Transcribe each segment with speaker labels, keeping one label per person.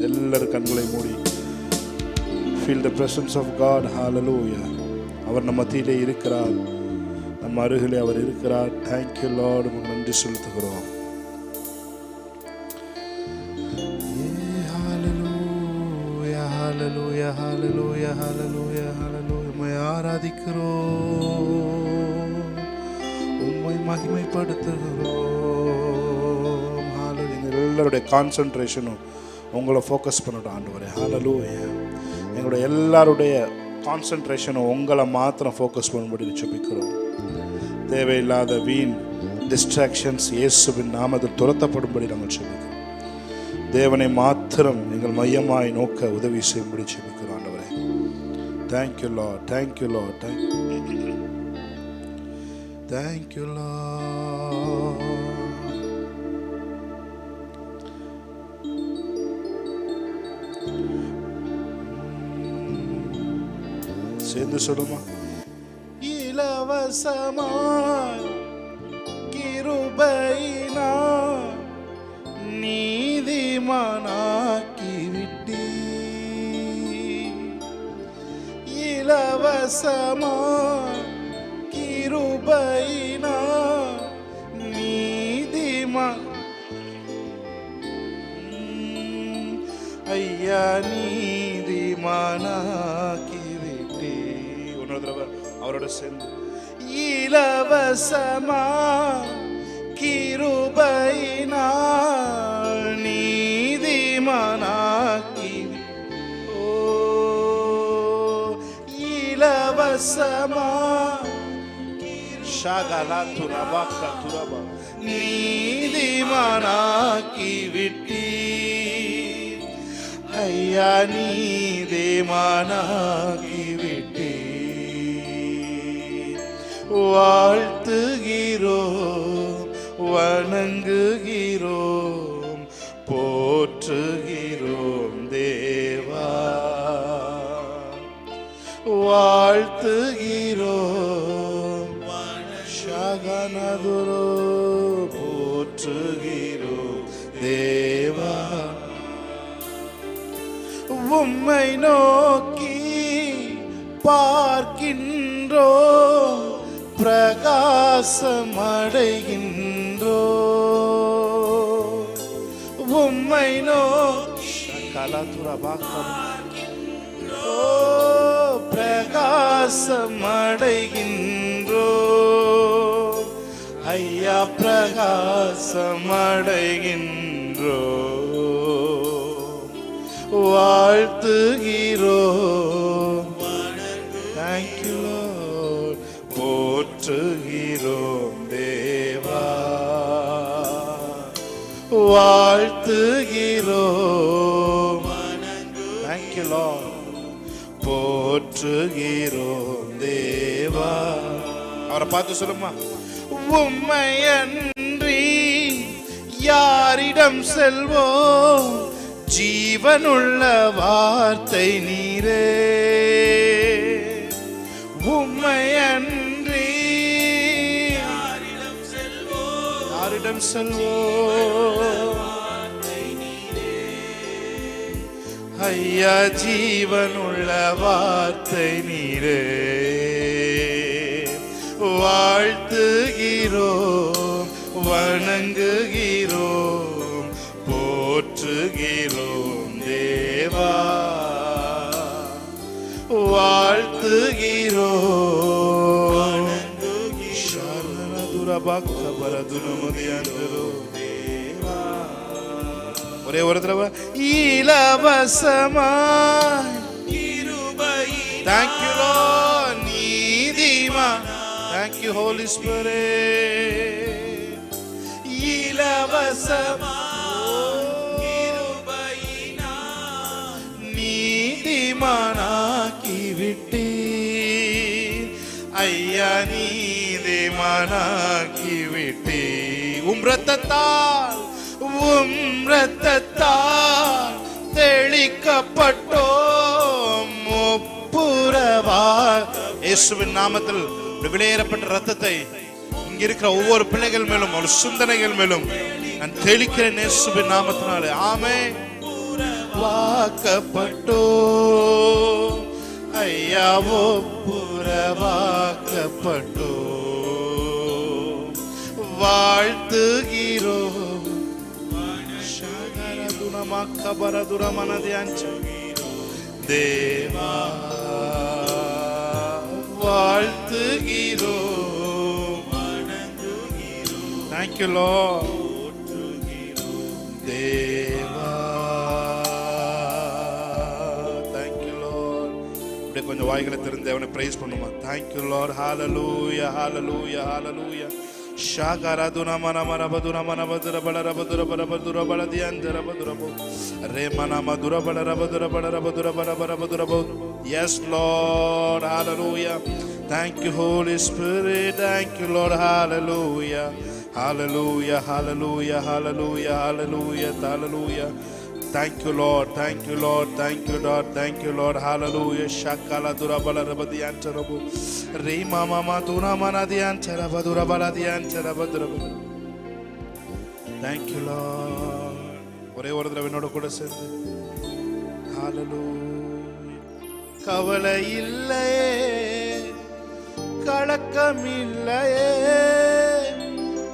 Speaker 1: எல்லாரும் கண்களை மூடி feel the presence of God. Hallelujah. அவர் நம்ம மத்தியிலே இருக்கிறார், நம்ம அருகிலே அவர் இருக்கிறார். Thank you Lord. நன்றி செலுத்துகிறோம். Hallelujah, hallelujah, hallelujah, hallelujah, hallelujah. உம்மை ஆராதிக்கிறோம், உம்மை மகிமைப்படுத்துகிறோம். Hallelujah. எல்லாருடைய கான்சென்ட்ரேஷனும் உங்களை ஃபோக்கஸ் பண்ணட்டும் ஆண்டவரே. Hallelujah. எங்களுடைய எல்லாருடைய கான்சென்ட்ரேஷனும் உங்களை மாத்திரம் ஃபோக்கஸ் பண்ணும்படி ஜெபிக்கிறோம். தேவையில்லாத வீண் டிஸ்ட்ராக்ஷன்ஸ் இயேசுவின் நாமத்தில் துரத்தப்படும்படி நாங்கள் ஜெபிக்கிறோம். தேவனை மாத்திரம் எங்கள் மையமாய் நோக்க உதவி செய்யும்படி ஜெபிக்கிறோம் ஆண்டவரே. Thank you Lord, thank you Lord, thank you Lord. சேர்ந்து சொல்லுமா. இலவசமாய் கிருபையினால் நீதிமானாக்கி விட்டீர். இலவசமாய் கிருபையினால் நீதிமான் ஐயா நீதிமானாக்கி அவரோட சேர்ந்து. இலவசமாய் கிருபையினால் நீதிமானாக்கி. ஓ இலவசமாய் ஷகலதுரபக துரப நீதிமானாக்கி விட்டீர். ஐயா நீதிமானாக்கி விட்டீர். வாழ்த்துகிறோம், வணங்குகிறோம், போற்றுகிறோம் தேவா. வாழ்த்துகிறோம், ஷகனதுரோ, போற்றுகிறோம் தேவா. உம்மை நோக்கி பார்க்கின்றோம், பிரகாசமடைகின்றோ. உம்மை நோக்கி பிரகாசமடைகின்றோ. ஐயா பிரகாசமடைகின்றோ. வாழ்த்துகிறோம், thank you Lord, போற்றுகிறோம் தேவா. வாழ்த்துகிறோம், thank you Lord, போற்றுகிறோம் தேவா. அவரை பார்த்து சொல்லுமா. உம்மை அன்றி யாரிடம் செல்வோம், ஜீவனுள்ள வார்த்தை நீரே. உம்மை அன்றி யாரிடம் செல்வோம், ஐயா ஜீவனுள்ள வார்த்தை நீரே. வாழ்த்துகிறோம், வணங்குகிறோம், போற்றுகிறோம் தேவா. வாழ்த்துகிறோம், ஒரே ஒரு தடவை. இலவசமாய் கிருபையினால். Thank you Lord. நீதிமான். Thank you Holy Spirit. இலவசமாய் கிருபையினால் நீதிமானாக்கி விட்டீர். ஐயா நீதிமானாக்கி விட்டீர். உம் இரத்தத்தால் தெளிக்கப்பட்டோம் ஒப்புரவா. இயேசுவின் நாமத்தில் வெளியேறப்பட்ட ரத்தத்தை இங்க இருக்கிற ஒவ்வொரு பிள்ளைகள் மேலும் ஒரு சிந்தனைகள் மேலும் நான் தெளிக்கிறேன் இயேசுவின் நாமத்தினாலே. ஆமென். ஒப்புரவாக்கப்பட்டோ ஐயா ஒப்புரவாக்கப்பட்டோ வாழ்த்துகிறோம் தேவா வாழ்த்துகிறோம். Thank you Lord. Deva Thank you Lord. அப்படியே கொஞ்சம் வாய்களை திறந்து அவனை பிரைஸ் பண்ணுமா. Thank you Lord. Hallelujah, hallelujah, hallelujah. Shakaraduna mana mana badura mana badura bala badura bala badura bala diandra badura bo re mana madura bala badura bala badura bala badura bo. Yes Lord, hallelujah. Thank you Holy Spirit. Thank you Lord. Hallelujah, hallelujah, hallelujah, hallelujah, hallelujah, hallelujah. Thank you Lord. Thank you Lord. Thank you Lord. Thank you Lord. Hallelujah. Shakala durabala rabadi antarabu re mama maduna manadi antaraba durabala di antaraba durabu. Thank you Lord. ஒரே ஒரு தடவை என்னோட கூட சேர்ந்து Hallelujah. கவலை இல்லையே கலக்கம் இல்லையே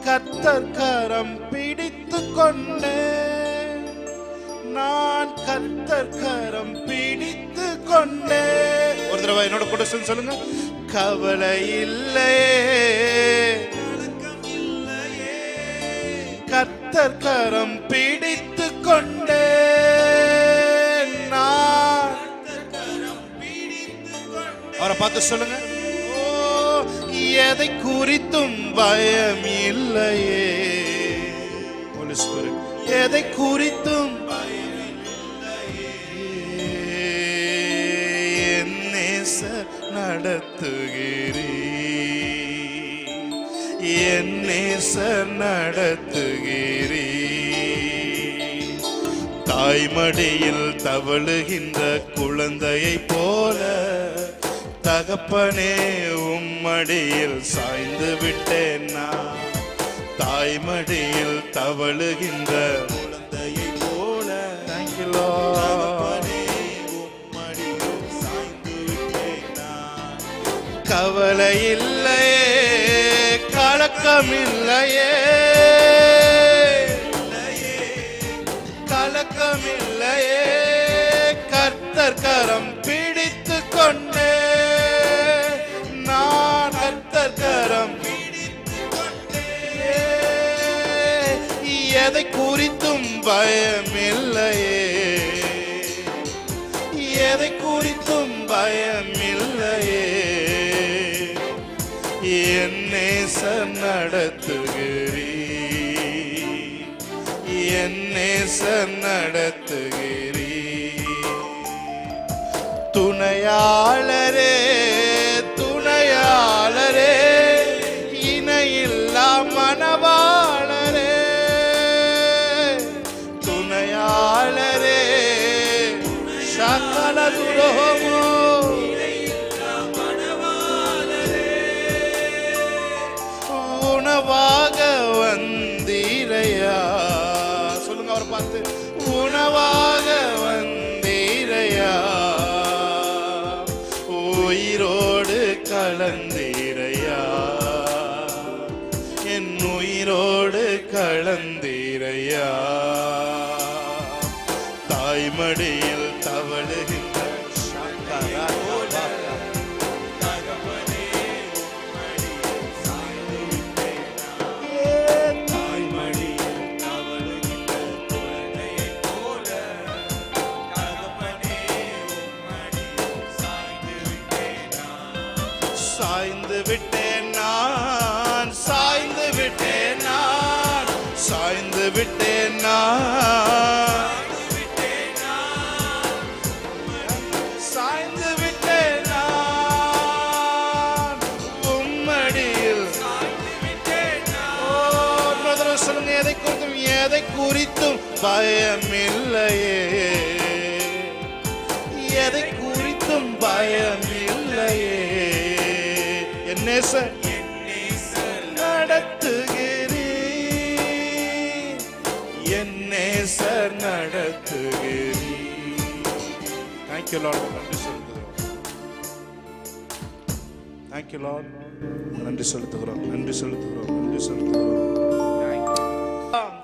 Speaker 1: கர்த்தர் கரம் பிடித்து கொண்டே நான் கர்த்தர் கரம் பிடித்து கொண்டே. ஒரு தடவை என்னோட கூட சொல்லுங்க. கவலை இல்லையே கர்த்தர் கரம் பிடித்து கொண்டே நான் அவரை பார்த்து சொல்லுங்க. ஓ எதை குறித்தும் பயம் இல்லையே. Holy Spirit. எதை குறித்தும் நடத்துகிறீர் என் நேசர் நடத்துகிறீர். தாய்மடியில் தவழுகின்ற குழந்தையை போல தகப்பனே உம்மடியில் சாய்ந்து விட்டேன் நான். தாய்மடியில் தவழுகின்ற குழந்தையை போல Thank you Lord. கவலை இல்லையே கலக்கம் இல்லையே கலக்கம் இல்லையே கர்த்தர் கரம் பிடித்து கொண்டே நான் கர்த்தர் கரம் பிடித்து கொண்டே. எதை குறித்தும் பயம் இல்லையே எதை குறித்தும் பயம் இல்லையே. என் நேசர் நடத்துகிறீர் என் நேசர் நடத்துகிறீர். துணையாளரே துணையாளரே இணையில்லா மனவாளரே துணையாளரே சகல துரோகமோ உணவாக வந்தீரையா. சொல்லுங்க அவரை பார்த்து. உணவாக வந்தீரையா உயிரோடு கலந்தீரையா என் உயிரோடு கலந்தீரையா. தாய்மடியில் தவழுகின்ற சாய்ந்து விட்டேன் நான் சாய்ந்து விட்டேன் நான் சாய்ந்து விட்டேன் நான் சாய்ந்து விட்டேன் நான் உம்மடியில் சொல்லுங்க. எதை குறித்தும் பயம் இல்லையே எதை குறித்தும் பயம் இல்லையே. என் நேசர் நடத்துகிறீர் என் நேசர் நடத்துகிறீர் Thank you, Lord. நன்றி செலுத்துகிறோம். Thank you, Lord. நன்றி செலுத்துகிறோம். நன்றி செலுத்துகிறோம். நன்றி செலுத்துகிறோம்.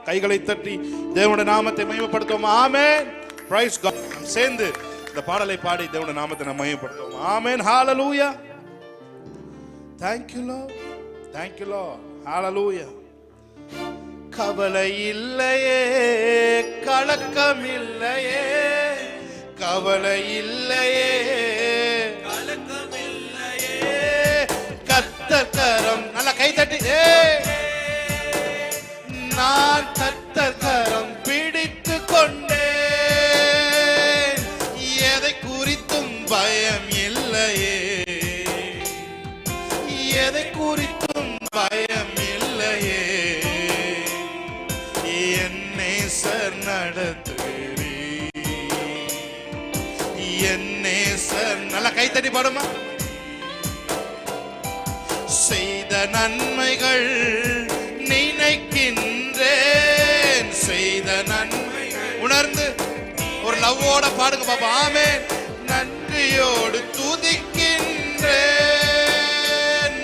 Speaker 1: கைகளை தட்டி தேவனுடைய நாமத்தை மகிமைப்படுத்துவோம். ஆமென். Praise God. நாம் சேர்ந்து இந்த பாடலை பாடி தேவனுடைய நாமத்தை நாம் மகிமைப்படுத்துவோம். ஆமென். Hallelujah. Thank you, Lord. Thank you, Lord. Hallelujah. கவலை இல்லையே, கலக்கம் இல்லையே, கவலை இல்லையே, கலக்கம் இல்லையே, கர்த்தர் கரம் நல்ல கை தட்டி நான் கர்த்தர் கரம் பிடித்து கொண்டேன், எதை குறித்தும் பயம் இல்லையே, எதை குறித்தும் பயம் இல்லையே, என்னை சர் நடத்துகிறீர், என்னை சர் நல்ல கை தட்டி பாடுமா. செய்த நன்மைகள் நினைக்கின்றேன், செய்த நன்மைகள் உணர்ந்து ஒரு லவ்வோட பாடுங்க பாப்பா. ஆமென். நன்றியோடு துதிக்கின்றேன்,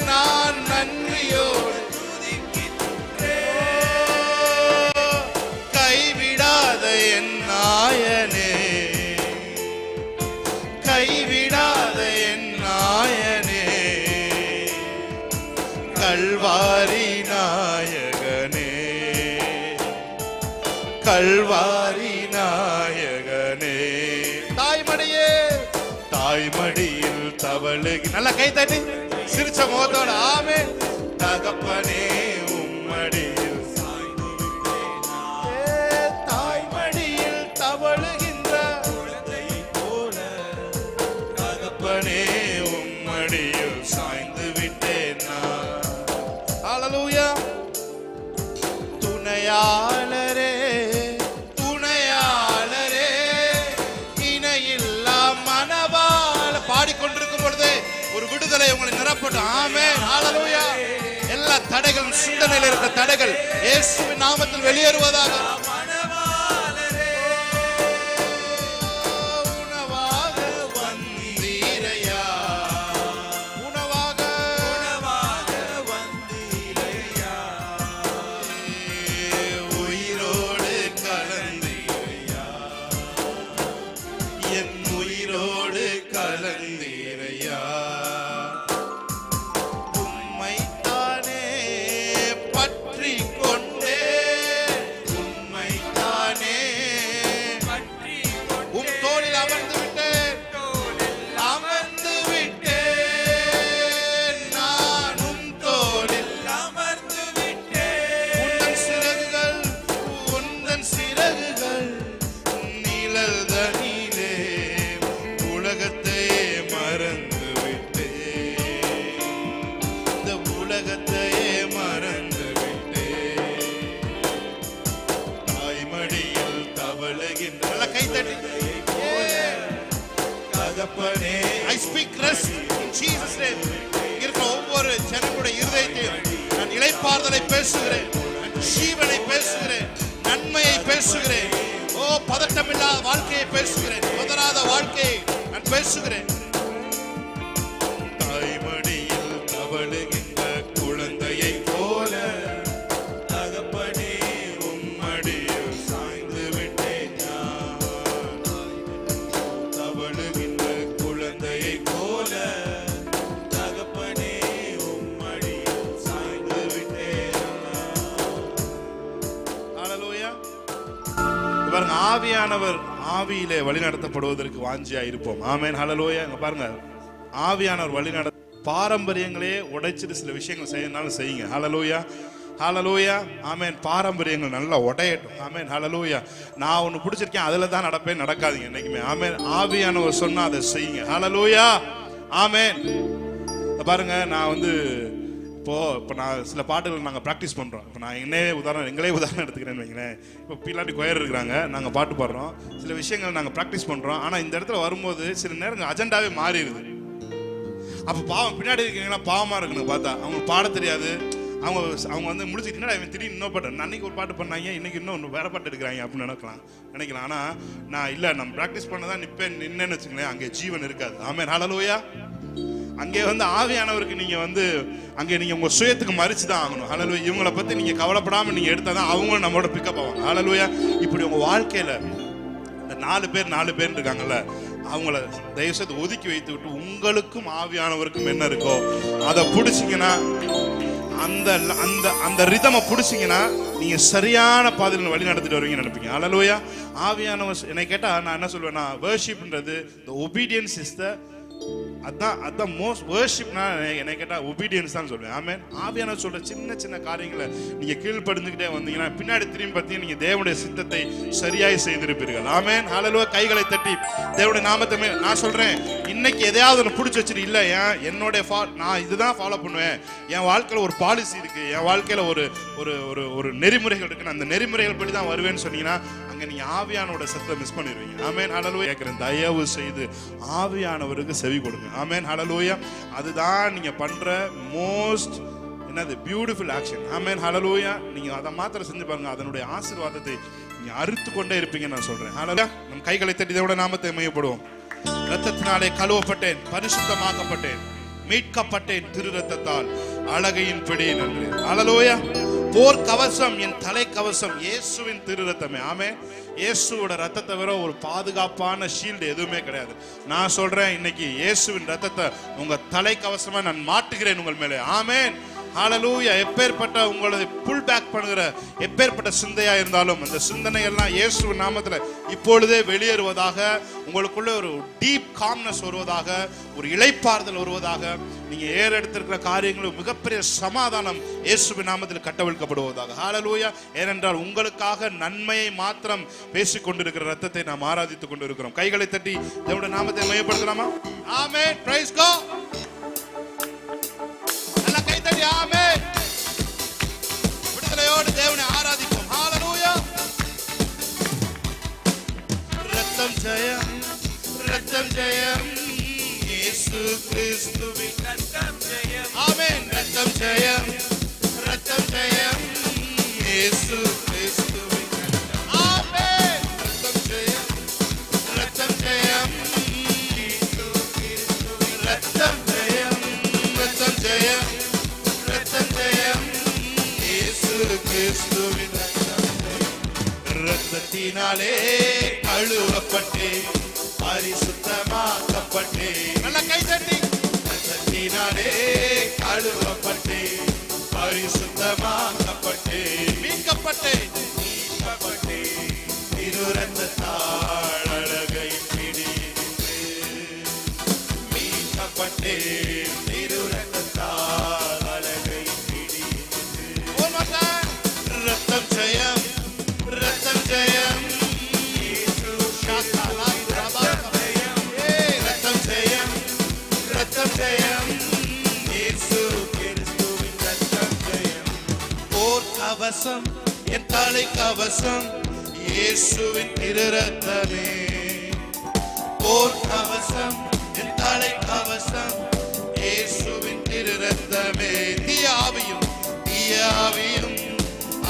Speaker 1: நான் நன்றியோடு துதிக்கின்றேன், கைவிடாத என் நாயனே, கைவிடாத என் நாயனே, கல்வாரி நாயகனே, கல்வாரி நாயகனே, தாய்மடியே தாய்மடியில் தவழுகி நல்ல கை தட்டி சிரிச்ச முகத்தோட ஆமென். தகப்பனே உம்மடியில் தாய்மடியில் தவழுகின்ற குழந்தை போல, தகப்பனே உம்மடியில் சாய்ந்து விட்டேன் நான். ஹல்லேலூயா. துணையாளரே துணையாளரே இணையில்லா மனவாள பாடிக்கொண்டிருக்கும் பொழுது ஒரு விடுதலை உங்களை நிரப்பட்டும். ஆமென். ஹல்லேலூயா. எல்லா தடைகளும் சிந்தனையில் இருக்கிற தடைகள் இயேசுவின் நாமத்தில் வெளியேறுவதாக. I speak rest in Jesus' name. இருக்கிற ஒவ்வொரு ஜனங்களுடைய இருதயத்தையும் நான் இளைப்பாறுதலை பேசுகிறேன், ஜீவனை பேசுகிறேன், நன்மையை பேசுகிறேன். ஓ பதட்டமில்லாத வாழ்க்கையை பேசுகிறேன், பதறாத வாழ்க்கையை நான் பேசுகிறேன். தாய்மடியில் தவழுகின்ற குழந்தையை போல தகப்பனே உம்மடியில் சாய்ந்து விட்டேன் நான். தவழுகின்ற குழந்தையை போல தகப்பனே உம்மடியில் சாய்ந்து விட்டேன். ஹல்லேலூயா. பாருங்க, ஆவியானவர் ஆவியிலே வழிநடத்தப்படுவதற்கு வாஞ்சியா இருப்போம். ஆமென். ஹல்லேலூயா. இங்க பாருங்க, ஆவியானவர் வழிநட பாரம்பரியங்களே உடைச்சிட்டு சில விஷயங்கள் செய்யனாலும் செய்யுங்க. ஹல்லேலூயா. ஹல்லேலூயா. ஆமென். பாரம்பரியங்கள் நல்லா உடையட்டும். ஆமென். ஹல்லேலூயா. நான் ஒன்று பிடிச்சிருக்கேன், அதில் தான் நடப்பேன், நடக்காதீங்க என்னைக்குமே. ஆமென். ஆவியானவர் சொன்னா அதை செய்யுங்க. ஹல்லேலூயா. ஆமென். பாருங்க, நான் இப்போ நான் சில பாட்டுகள் நாங்கள் ப்ராக்டிஸ் பண்ணுறோம். இப்போ நான் எங்களே உதாரணம் எடுத்துக்கிறேன்னு வைங்களேன். இப்போ பிள்ளாட்டி கொயர் இருக்கிறாங்க, நாங்கள் பாட்டு பாடுறோம், சில விஷயங்கள் நாங்கள் ப்ராக்டிஸ் பண்ணுறோம். ஆனால் இந்த இடத்துல வரும்போது சில நேரங்கள் அஜெண்டாவே மாறிடுது. அப்போ பாவம் பின்னாடி இருக்கீங்கன்னா பாவமாக இருக்குன்னு பார்த்தா அவங்களுக்கு பாட தெரியாது, அவங்க வந்து முடிச்சுட்டு என்னடா இவன் திடீர்னு இன்னொரு பாட்டு, அன்னைக்கு ஒரு பாட்டு பண்ணாங்க, இன்னைக்கு இன்னும் வேற பாட்டு எடுக்கிறாங்க அப்படின்னு நினைக்கலாம். ஆனால் நான் இல்லை, நம்ம ப்ராக்டிஸ் பண்ண தான் நின்னேன்னு வச்சுங்களேன், அங்கே ஜீவன் இருக்காது. ஆமென், ஹல்லேலூயா. அங்கே வந்து ஆவியானவருக்கு நீங்கள் வந்து அங்கே நீங்கள் உங்கள் சுயத்துக்கு மறிச்சு தான் ஆகணும். ஹல்லேலூயா. இவங்களை பற்றி நீங்கள் கவலைப்படாமல் நீங்கள் எடுத்தால் தான் அவங்களும் நம்மளோட பிக்கப் ஆவாங்க. ஹல்லேலூயா. இப்படி உங்கள் வாழ்க்கையில் இந்த 4 பேர் இருக்காங்கல்ல, அவங்கள தயவுசெய்து ஒதுக்கி வைத்து விட்டு உங்களுக்கும் ஆவியானவருக்கும் என்ன இருக்கோ அதை பிடிச்சிங்கன்னா, அந்த அந்த அந்த ரிதமை பிடிச்சிங்கன்னா நீங்கள் சரியான பாதையில் வழி நடத்திட்டு வருவீங்கன்னு நினைப்பீங்க. ஹல்லேலூயா. ஆவியானவர் என்னை கேட்டால் நான் என்ன சொல்வேன்னா, வர்ஷிப்ன்றது த ஒபீடியன்ஸ் இஸ் த அதான் மோஸ்ட் வர்ஷிப்னா என்னை கேட்டால் ஒபீடியன்ஸ் தான் சொல்லுவேன். ஆமென். ஆவியானவர் சொல்ற சின்ன சின்ன காரியங்களை நீங்க கீழ்ப்படுந்துக்கிட்டே வந்தீங்கன்னா பின்னாடி திரும்பி பார்த்தீங்கன்னா நீங்க தேவனுடைய சித்தத்தை சரியாய் செய்திருப்பீர்கள். ஆமென், ஹல்லேலூயா. கைகளை தட்டி தேவனுடைய நாமத்தை நான் சொல்றேன், இன்னைக்கு எதையாவது ஒன்று பிடிச்சி வச்சுட்டு இல்லை என்னுடைய நான் இதுதான் ஃபாலோ பண்ணுவேன், என் வாழ்க்கையில் ஒரு பாலிசி இருக்கு, என் வாழ்க்கையில் ஒரு ஒரு ஒரு ஒரு நெறிமுறைகள் இருக்கு, அந்த நெறிமுறைகள் படி தான் வருவேன்னு சொன்னீங்கன்னா அங்கே நீங்க ஆவியானோட சத்தத்தை மிஸ் பண்ணிடுவீங்க. ஆமென், ஹல்லேலூயா. கேட்கிறேன், தயவு செய்து ஆவியானவருக்கு செவி கொடுங்க. ஆமென், ஹல்லேலூயா. அதுதான் நீங்க பண்ற மோஸ்ட் என்னது பியூட்டிஃபுல் ஆக்ஷன். ஆமென், ஹல்லேலூயா. நீங்க அதை மாத்திரம் செஞ்சு பாருங்க, அதனுடைய ஆசீர்வாதத்தை நீங்க அறுத்து கொண்டே இருப்பீங்க நான் சொல்றேன். ஹல்லேலூயா. நம் கைகளை தட்டி தேவனுடைய நாமத்தை மையப்படுவோம். இரத்தத்தினாலே கழுவப்பட்டேன், பரிசுத்தமாக்கப்பட்டேன், மீட்கப்பட்டேன், திரு இரத்தத்தால் அழகையின் பிடியின் என்று. ஹல்லேலூயா. போர் கவசம் என் தலை கவசம் இயேசுவின் திரு இரத்தமே. ஆமென். இயேசுவோட ரத்தத்தை தவிர ஒரு பாதுகாப்பான ஷீல்டு எதுவுமே கிடையாது. நான் சொல்றேன், இன்னைக்கு இயேசுவின் ரத்தத்தை உங்க தலை கவசமா நான் மாட்டுகிறேன் உங்கள் மேலே. ஆமென், ஹல்லேலூயா. எப்பேற்பட்ட உங்களை புல் பேக் பண்ணுகிற எப்பேற்பட்ட சிந்தையா இருந்தாலும் அந்த சிந்தனை எல்லாம் இயேசுவின் நாமத்துல இப்பொழுதே வெளியேறுவதாக, உங்களுக்குள்ள ஒரு டீப் காம்னஸ் வருவதாக, ஒரு இளைப்பாறுதல் வருவதாக, நீங்க ஏறெடுத்திருக்கிற காரியங்களும் மிகப்பெரிய சமாதானம் இயேசுவின் நாமத்தில் கட்டவிழ்க்கப்படுவதாக. ஹல்லேலூயா. ஏனென்றால் உங்களுக்காக நன்மையை மாத்திரம் பேசிக் கொண்டிருக்கிற ரத்தத்தை நாம் ஆராதித்துக் கொண்டிருக்கிறோம். கைகளை தட்டி தேவனுடைய நாமத்தை மையப்படுத்தலாமா? ஆமென், பிரைஸ் காட். ஆமென். விடுதலையோடு தேவனை ஆராதிப்போம். ஹல்லேலூயா. ரத்தம் ஜெயம், ரத்தம் ஜெயம், இயேசு கிறிஸ்துவின் ரத்தம் ஜெயம். ஆமென். ரத்தம் ஜெயம், ரத்தம் ஜெயம், இயேசு கிறிஸ்துவின் ரத்தம். ஆமென். ரத்தம் ஜெயம், ரத்தம் ஜெயம், இயேசு கிறிஸ்துவின் ரத்தம் ஜெயம், ரத்தம் ஜெயம், கிறிஸ்துவின் ரத்தத்தினாலே கழுவப்பட்டேன், பரிசுத்தமாக்கப்பட்டேன். நல்ல கை தட்டி. ரத்தத்தினாலே கழுவப்பட்டேன், பரிசுத்தமாக்கப்பட்டேன், மீட்கப்பட்டேன், மீட்கப்பட்டேன், திரு ரத்தத்தால் அழகை பிடித்து மீட்கப்பட்டேன், திரு ரத்தத்தால் அழகை பிடித்து. ரத்தம் ஜெயம், ரத்தம் ஜெயம், ரத்தம் ஜெயம், ரத்தம் ஜெயம், இயேசு கிறிஸ்துவின் ரத்தம் ஜெயம். போர் கவசம் என் தலை கவசம் இயேசுவின் திரு ரத்தமே. போர் கவசம் என் தலை கவசம் இயேசுவின் திரு ரத்தமே. தீயாவியும் தீயாவியும்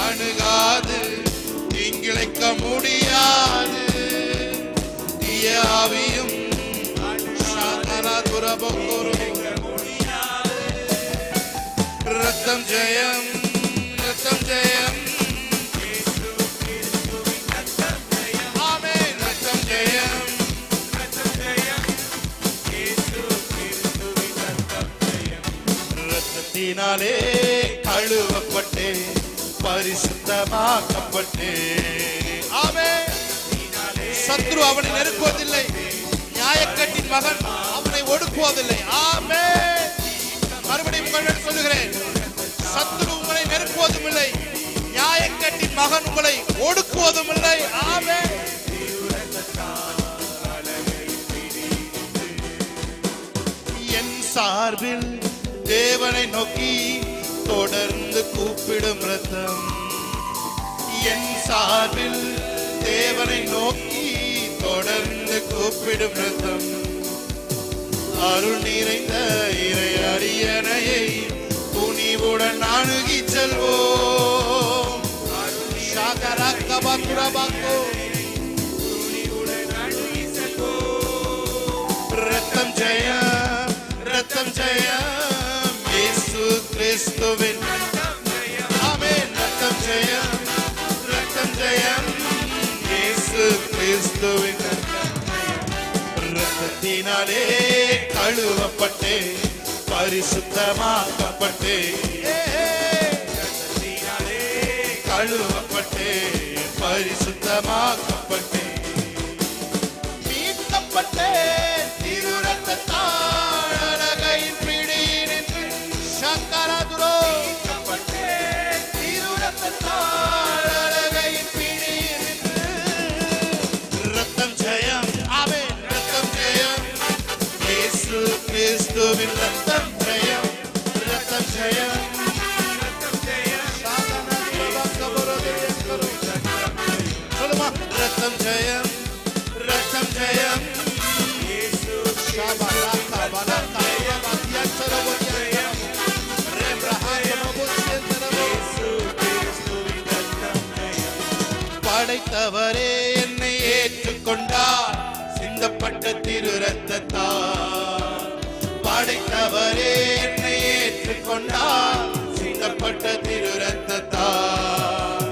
Speaker 1: அணுகாது, தீங்கிழைக்க முடியாது, தீயாவியும் ரத்தம் ஜெயம், ரத்தம் ஜெயம், ஆமென். ரத்தம் ஜெயம், ரத்தத்தினாலே கழுவப்பட்டேன், பரிசுத்தமாக்கப்பட்டேன். ஆமென். சத்ரு அவனை நெருக்குவதில்லை, நியாயக்கட்டின் மகன் அவனை ஒடுக்குவதில்லை. ஆமென். மறுபடியும் உங்களிடம் சொல்லுகிறேன், சத்ரு உங்களை நெருக்குவதும் இல்லை, நியாயக்கட்டின் மகன் உங்களை ஒடுக்குவதும் இல்லை. ஆமென். என் சார்பில் தேவனை நோக்கி தொடர்ந்து கூப்பிடும் ரத்தம், என் சார்பில் தேவனை நோக்கி தொடர்ந்து கூப்பிடும் ரத்தம், அருள் நிறைந்த இறை அரியணையை துணிவுடன் கருணையுடன் அணுகி செல்வோம். ஷாகரக்கபகுரபகோ. ரத்தம் ஜெயம், ரத்தம் ஜெயம், இயேசு கிறிஸ்துவின் ஆமென். ரத்தம் ஜெயம், ரத்தம் ஜெயம், இயேசு கிறிஸ்துவின் ரத்தத்தினாலே கழுவப்பட்டு பரிசுத்தமாக்கப்பட்டு, ரத்தத்தினாலே கழுவப்பட்டு பரிசுத்தமாக்கப்பட்டு, மீட்கப்பட்டு திரு ரத்தத்தால் அலகையின் பிடியினின்று சக்கரதுரோ திரு ரத்தத்தால் அலகையின் பிடியினின்று ரத்தம் ஜெயம் ஆமென். ரத்தம் ஜெயம், இயேசு கிறிஸ்துவின் ரத்தம் ஜெயம், ரத்தம் ஜெயம், ரத்தம் ஜெயம். சொல்லுமா ரத்தம் ஜெயம், ரத்தம் ஜெயம், இயேசு ஷாபலா பலா காயா சரவதியம் படைத்தவரே என்னை ஏற்றுக்கொண்டார் சிந்தப்பட்ட திரு ரத்தத்தால். படைத்தவரே என்னை ஏற்றுக்கொண்டார் சிந்தப்பட்ட திரு ரத்தத்தால்.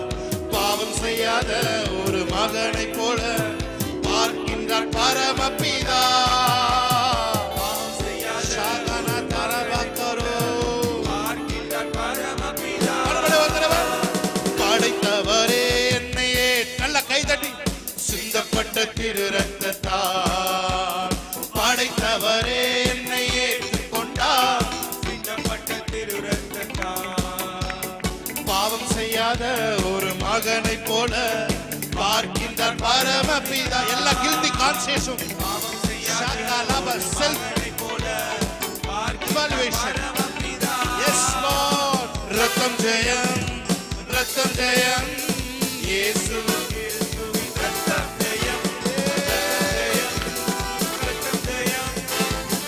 Speaker 1: பாவம் செய்யாத ஒரு மகனை போல பார்க்கின்றார் பரமபிதா. படைத்தவரே என்னையே நல்ல கைதட்டி சிந்தப்பட்ட திரு ரத்தத்தால். படைத்தவரே என்னை ஏற்றுக்கொண்டார் சிந்தப்பட்ட திரு ரத்தத்தால். பாவம் செய்யாத ஒரு மகனை போல பார்க்கின்றார் பரமபிதா. எல்லா கில்டி கான்சியஸும் பாவம் செய்யாத செல்ஃப் போல பார்க்கின்றார் பரமபிதா. Yes lord. ரத்தம் ஜெயம், ரத்தம் ஜெயம், இயேசு கிறிஸ்துவின் ரத்தம் ஜெயம், ரத்தம் ஜெயம்,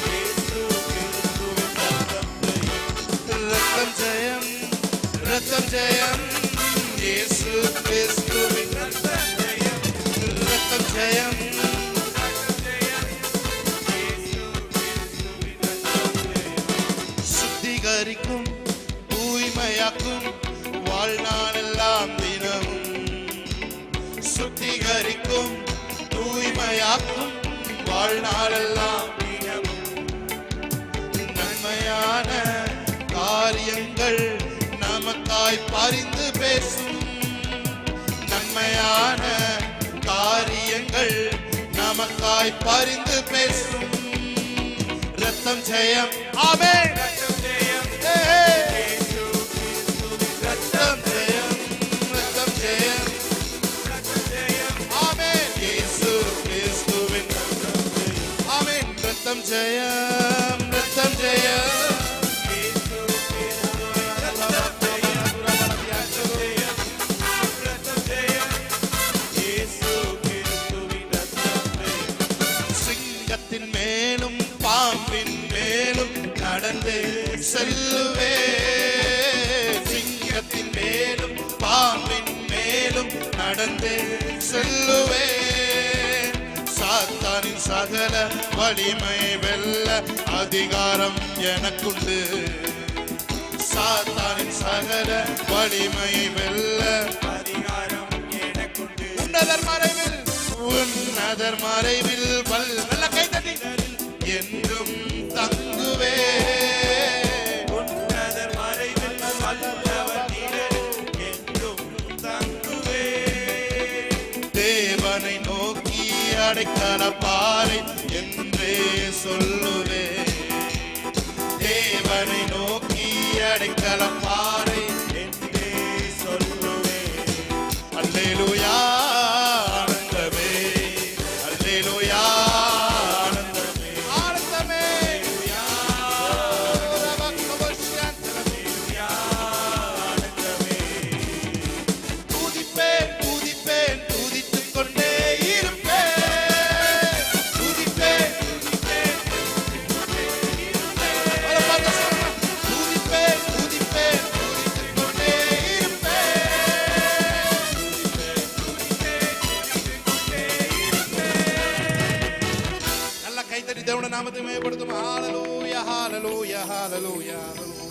Speaker 1: இயேசு கிறிஸ்துவின் ரத்தம் ஜெயம், ரத்தம் ஜெயம், இயேசு கிறிஸ்துவின் ரத்தம் ஜெயம், ரத்தம் ஜெயம், சுத்திகரிக்கும் தூய்மையாக்கும் வாழ்நாளெல்லாம் தினமும். சுத்திகரிக்கும் தூய்மையாக்கும் வாழ்நாளெல்லாம் தினமும். நன்மையான காரியங்கள் நமக்காய் பரிந்து பேசும். நன்மையான காரியங்கள் நமக்காய் பரிந்து பேசும். ரத்தம் ஜெயம் ஆமென். ரத்தம் ஜெயம், ரத்தம் ஜெயம், ரத்தம் ஜெயம், ரத்தம் ஜெயம் ஆமென். இயேசு கிறிஸ்துவின் ரத்தம் ஜெயம் ஆமென். ரத்தம் ஜெயம், ரத்தம் ஜெயம், இயேசு கிறிஸ்துவின் ரத்தம் ஜெயம், ரத்தம் ஜெயம், இயேசு கிறிஸ்துவின் ரத்தம் ஜெயம். சிங்கத்தின் மேலும் பாம்பின் மேலும் நடந்து செல்லுவே. சிங்கத்தின் மேலும் பாம்பின் மேலும் நடந்து செல்லுவே. சாத்தானின் சகல வலிமை வெல்ல அதிகாரம் எனக்குண்டு. சாத்தானின் சகல வலிமை வெல்ல அதிகாரம் எனக்குண்டு. உன்னதர் மறைவில், உன்னதர் மறைவில் நல்ல கைதட்டி என்றும் தங்குவே. உன்னதர் மறைவில் வல்லவர் நிழலில் என்றும் தங்குவே. தேவனை நோக்கி அடைக்கல பாறை என்றே சொல்லுவே. தேவனை நோக்கி அடைக்கல பாறை என்றே சொல்லுவே. அல்லேலூயா ஆனந்தமே, அல்லேலூயா ஆனந்தமே, ஆனந்தமே. துதிப்பேன், துதிப்பேன், துதித்துக் கொண்டே இருப்பேன். துதிப்பேன், துதிப்பேன், துதிப்பேன், துதிப்பேன், துதிப்பேன், கைத்தட்டி தேவனுடைய நாமத்தை மேம்படுத்தும். ஹalleluya, hallelujah, hallelujah, hallelujah.